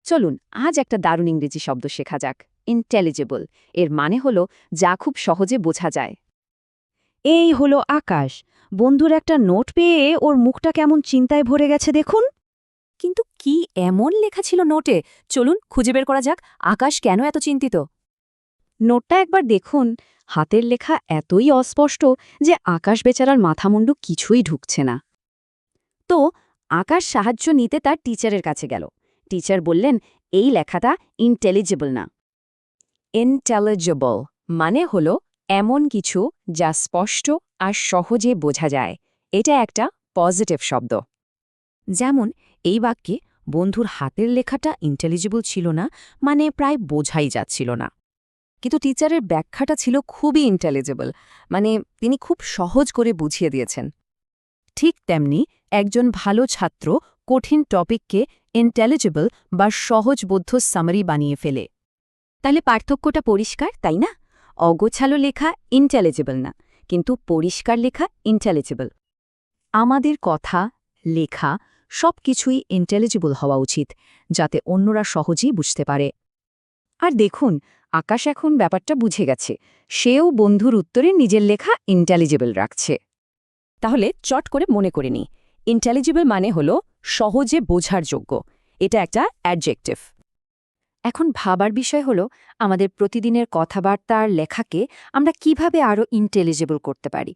চলুন আজ একটা দারুণ ইংরেজি শব্দ শেখা যাক। ইন্টেলিজেবল এর মানে হলো যা খুব সহজে বোঝা যায়। এই হলো আকাশ। বন্ধুর একটা নোট পেয়ে ওর মুখটা কেমন চিন্তায় ভরে গেছে দেখুন। কিন্তু কি এমন লেখা ছিল নোটে? চলুন খুঁজে বের করা যাক আকাশ কেন এত চিন্তিত। নোটটা একবার দেখুন, হাতের লেখা এতই অস্পষ্ট যে আকাশ বেচারার মাথামুন্ডু কিছুই ঢুকছে না। তো আকাশ সাহায্য নিতে তার টিচারের কাছে গেল। টিচার বললেন এই লেখাটা ইন্টেলিজেবল না। ইন্টেলিজেবল মানে হলো এমন কিছু যা স্পষ্ট আর সহজে বোঝা যায়। এটা একটা পজিটিভ শব্দ। যেমন এই বাক্যে বন্ধুর হাতের লেখাটা ইন্টেলিজেবল ছিল না, মানে প্রায় বোঝাই যাচ্ছিল না। কিন্তু টিচারের ব্যাখ্যাটা ছিল খুবই ইন্টেলিজেবল, মানে তিনি খুব সহজ করে বুঝিয়ে দিয়েছেন। ঠিক তেমনি একজন ভালো ছাত্র কঠিন টপিককে ইন্টেলিজেবল বা সহজবোধ্য সামারি বানিয়ে ফেলে। তাহলে পার্থক্যটা পরিষ্কার, তাই না? অগোছালো লেখা ইন্টেলিজেবল না, কিন্তু পরিষ্কার লেখা ইন্টেলিজেবল। আমাদের কথা, লেখা সবকিছুই ইন্টেলিজেবল হওয়া উচিত, যাতে অন্যরা সহজেই বুঝতে পারে। আর দেখুন, আকাশ এখন ব্যাপারটা বুঝে গেছে। সেও বন্ধুর উত্তরে নিজের লেখা ইন্টেলিজেবল রাখছে। তাহলে চট করে মনে করে নিই, ইন্টেলিজেবল মানে হলো সহজে বোঝার যোগ্য। এটা একটা অ্যাডজেক্টিভ। এখন ভাবার বিষয় হলো আমাদের প্রতিদিনের কথাবার্তা আর লেখাকে আমরা কিভাবে আরও ইন্টেলিজেবল করতে পারি।